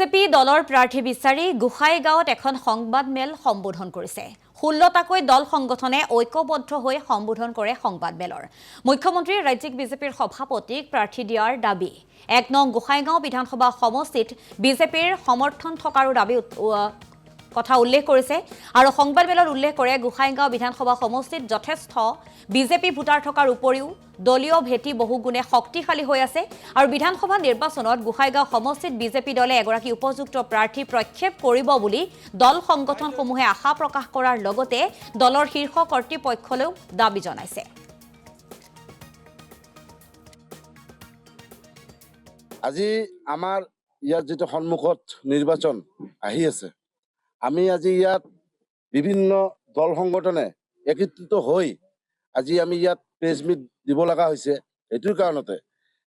BJP দলৰ প্ৰাৰ্থী বিচাৰি গোসাইগাঁৱত এখন সংবাদমেল সম্বোধন কৰিছে। 16টাকৈ দল সংগঠনে ঐক্যবদ্ধ হৈ সম্বোধন কৰে সংবাদমেলৰ। মুখ্যমন্ত্ৰীয়ে ৰাজ্যিক বিজেপিৰ সভাপতিক প্ৰাৰ্থী দিয়াৰ দাবী। 1 নং গোসাইগাঁও বিধানসভা সমষ্টিত বিজেপিৰ সমৰ্থন থকাৰো দাবী কথা উল্লেখ কৰিছে আৰু সংবাদমেলত উল্লেখ কৰে গোসাইগাঁও বিধানসভা সমষ্টিত যথেষ্ট বিজেপি ভোটাৰ থকাৰ উপৰিও দলীয় ভেটি বহুগুণে শক্তিশালী হৈ আছে আৰু বিধানসভা নিৰ্বাচনত গোসাইগাঁও সমষ্টিত বিজেপি দলে এগৰাকী উপযুক্ত প্ৰাৰ্থী প্ৰক্ষেপ কৰিব বুলি দল সংগঠনসমূহে আশা প্ৰকাশ কৰাৰ লগতে দলৰ শীৰ্ষ কৰ্তৃপক্ষলৈও দাবী জনাইছে। আজি আমাৰ ইয়াত যেটো সন্মুখত নিৰ্বাচন আহি আছে, আমি আজি ইয়াত বিভিন্ন দল সংগঠনে একত্ৰিত হৈ আজি আমি ইয়াত প্ৰেছ মিট দিব লগা হৈছে। এইটোৰ কাৰণতে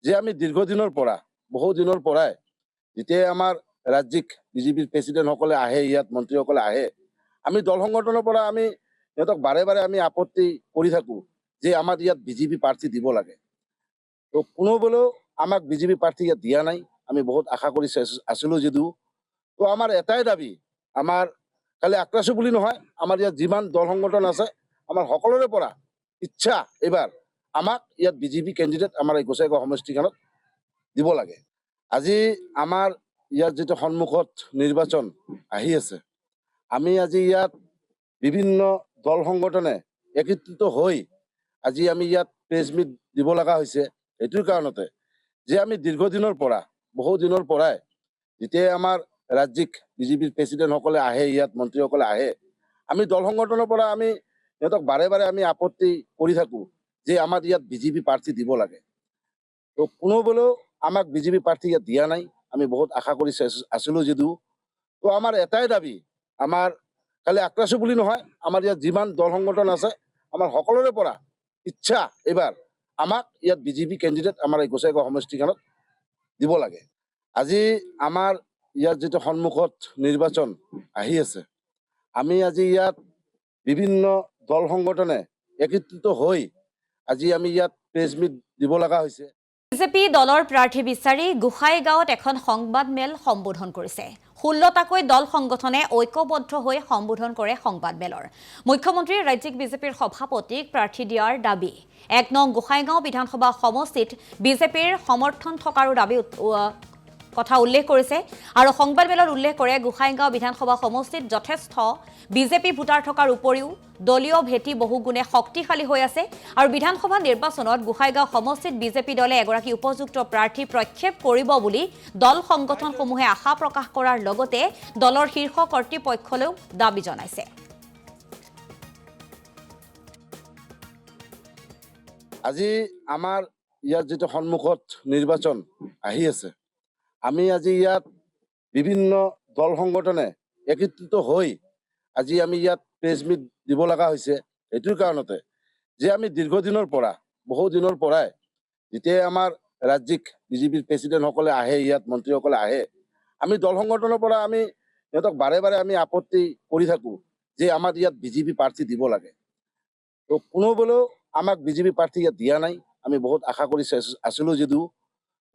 যে আমি দীৰ্ঘদিনৰ পৰা বহু দিনৰ পৰাই যেতিয়া আমাৰ ৰাজ্যিক বিজেপিৰ প্ৰেছিডেণ্টসকলে আহে, ইয়াত মন্ত্ৰীসকলে আহে, আমি দল সংগঠনৰ পৰা আমি সিহঁতক বাৰে বাৰে আমি আপত্তি কৰি থাকোঁ যে আমাৰ ইয়াত বিজেপি প্ৰাৰ্থী দিব লাগে। তো কোনোবেলেও আমাক বিজেপি প্ৰাৰ্থী ইয়াত দিয়া নাই। আমি বহুত আশা কৰি আছিলোঁ যদিও, তো আমাৰ এটাই দাবী, আমাৰ খালি আক্ৰাছো বুলি নহয়, আমাৰ ইয়াত যিমান দল সংগঠন আছে আমাৰ সকলোৰে পৰা ইচ্ছা এইবাৰ আমাক ইয়াত বিজেপি কেণ্ডিডেট আমাৰ এই গোসাইগাঁও সমষ্টিখনত দিব লাগে। আজি আমাৰ ইয়াত যেটো সন্মুখত নিৰ্বাচন আহি আছে, আমি আজি ইয়াত বিভিন্ন দল সংগঠনে একত্ৰিত হৈ আজি আমি ইয়াত প্ৰেছ মিট দিব লগা হৈছে। এইটোৰ কাৰণতে যে আমি দীৰ্ঘদিনৰ পৰা বহু দিনৰ পৰাই যেতিয়া আমাৰ ৰাজ্যিক বিজেপিৰ প্ৰেছিডেণ্টসকলে আহে, ইয়াত মন্ত্ৰীসকলে আহে, আমি দল সংগঠনৰ পৰা আমি সিহঁতক বাৰে বাৰে আমি আপত্তি কৰি থাকোঁ যে আমাৰ ইয়াত বিজেপি প্ৰাৰ্থী দিব লাগে। তো কোনোবেলেও আমাক বিজেপি প্ৰাৰ্থী ইয়াত দিয়া নাই। আমি বহুত আশা কৰি আছিলোঁ যদিও, তো আমাৰ এটাই দাবী, আমাৰ খালি আক্ৰাছো বুলি নহয়, আমাৰ ইয়াত যিমান দল সংগঠন আছে আমাৰ সকলোৰে পৰা ইচ্ছা এইবাৰ আমাক ইয়াত বিজেপি কেণ্ডিডেট আমাৰ এই গোসাইগাঁও সমষ্টিখনত দিব লাগে। আজি আমাৰ ইয়াত যেটো সন্মুখত নিৰ্বাচন আহি আছে, আমি আজি ইয়াত বিভিন্ন দল সংগঠনে একত্ৰিত হৈ আজি আমি ইয়াত প্ৰেছ মিট দিব লগা হৈছে। বিজেপি দলৰ প্ৰাৰ্থী বিচাৰি গোসাইগাঁৱত এখন সংবাদমেল সম্বোধন কৰিছে। 16টাকৈ দল সংগঠনে ঐক্যবদ্ধ হৈ সম্বোধন কৰে সংবাদমেলৰ। মুখ্যমন্ত্ৰীয়ে ৰাজ্যিক বিজেপিৰ সভাপতিক প্ৰাৰ্থী দিয়াৰ দাবী। 1 নং গোসাইগাঁও বিধানসভা সমষ্টিত বিজেপিৰ সমৰ্থন থকাৰো দাবী কথা উল্লেখ কৰিছে আৰু সংবাদমেলত উল্লেখ কৰে গোসাইগাঁও বিধানসভা সমষ্টিত যথেষ্ট বিজেপি ভোটাৰ থকাৰ উপৰিও দলীয় ভেটি বহুগুণে শক্তিশালী হৈ আছে আৰু বিধানসভা নিৰ্বাচনত গোসাইগাঁও সমষ্টিত বিজেপি দলে এগৰাকী উপযুক্ত প্ৰাৰ্থী প্ৰক্ষেপ কৰিব বুলি দল সংগঠনসমূহে আশা প্ৰকাশ কৰাৰ লগতে দলৰ শীৰ্ষ কৰ্তৃপক্ষলৈও দাবী জনাইছে। আজি আমাৰ ইয়াত যেটো সন্মুখত নিৰ্বাচন আহি আছে, আমি আজি ইয়াত বিভিন্ন দল সংগঠনে একত্ৰিত হৈ আজি আমি ইয়াত প্ৰেছ মিট দিব লগা হৈছে। এইটোৰ কাৰণতে যে আমি দীৰ্ঘদিনৰ পৰা বহু দিনৰ পৰাই যেতিয়া আমাৰ ৰাজ্যিক বিজেপিৰ প্ৰেছিডেণ্টসকলে আহে, ইয়াত মন্ত্ৰীসকলে আহে, আমি দল সংগঠনৰ পৰা আমি সিহঁতক বাৰে বাৰে আমি আপত্তি কৰি থাকোঁ যে আমাৰ ইয়াত বিজেপি প্ৰাৰ্থী দিব লাগে। তো কোনোবেলেও আমাক বিজেপি প্ৰাৰ্থী ইয়াত দিয়া নাই। আমি বহুত আশা কৰি আছিলোঁ যদিও,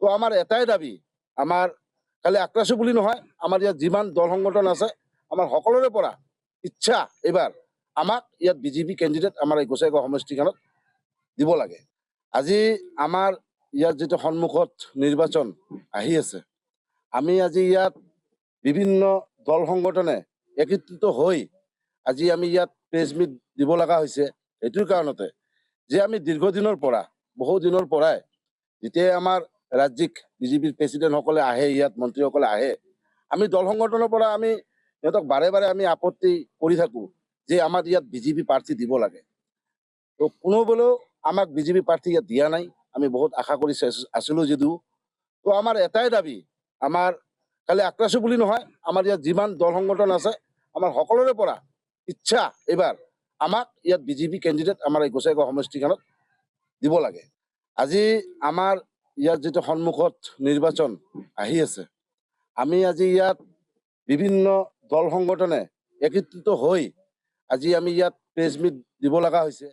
তো আমাৰ এটাই দাবী, আমাৰ খালি আক্ৰাছো বুলি নহয়, আমাৰ ইয়াত যিমান দল সংগঠন আছে আমাৰ সকলোৰে পৰা ইচ্ছা এইবাৰ আমাক ইয়াত বিজেপি কেণ্ডিডেট আমাৰ এই গোসাইগাঁও সমষ্টিখনত দিব লাগে। আজি আমাৰ ইয়াত যেটো সন্মুখত নিৰ্বাচন আহি আছে, আমি আজি ইয়াত বিভিন্ন দল সংগঠনে একত্ৰিত হৈ আজি আমি ইয়াত প্ৰেছ মিট দিব লগা হৈছে। এইটোৰ কাৰণতে যে আমি দীৰ্ঘদিনৰ পৰা বহু দিনৰ পৰাই যেতিয়া আমাৰ ৰাজ্যিক বিজেপিৰ প্ৰেছিডেণ্টসকলে আহে, ইয়াত মন্ত্ৰীসকলে আহে, আমি দল সংগঠনৰ পৰা আমি সিহঁতক বাৰে বাৰে আমি আপত্তি কৰি থাকোঁ যে আমাৰ ইয়াত বিজেপি প্ৰাৰ্থী দিব লাগে। তো কোনোবেলেও আমাক বিজেপি প্ৰাৰ্থী ইয়াত দিয়া নাই। আমি বহুত আশা কৰি আছিলোঁ যদিও, তো আমাৰ এটাই দাবী, আমাৰ খালি আক্ৰাছো বুলি নহয়, আমাৰ ইয়াত যিমান দল সংগঠন আছে আমাৰ সকলোৰে পৰা ইচ্ছা এইবাৰ আমাক ইয়াত বিজেপি কেণ্ডিডেট আমাৰ এই গোসাইগাঁও সমষ্টিখনত দিব লাগে। আজি আমাৰ ইয়াত যেটো সন্মুখত নিৰ্বাচন আহি আছে, আমি আজি ইয়াত বিভিন্ন দল সংগঠনে একত্ৰিত হৈ আজি আমি ইয়াত প্ৰেছ মিট দিব লগা হৈছে।